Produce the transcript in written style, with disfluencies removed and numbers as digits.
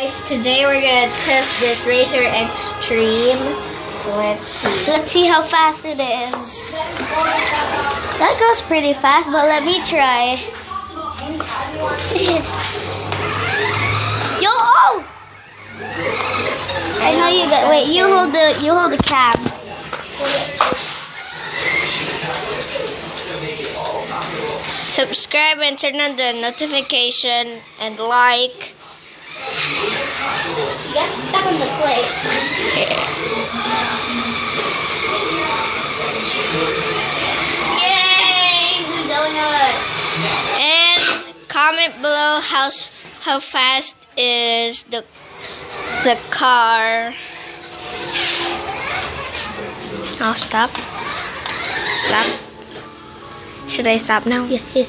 Guys, today we're gonna test this Racer Extreme. Let's see how fast it is. That goes pretty fast, but let me try. Yo! Oh! I know you got. Wait, you hold the cab. Subscribe and turn on the notification and like. You got stuck on the plate. Yay! Some donuts. And comment below how fast is the car. I'll stop. Stop. Should I stop now? Yeah.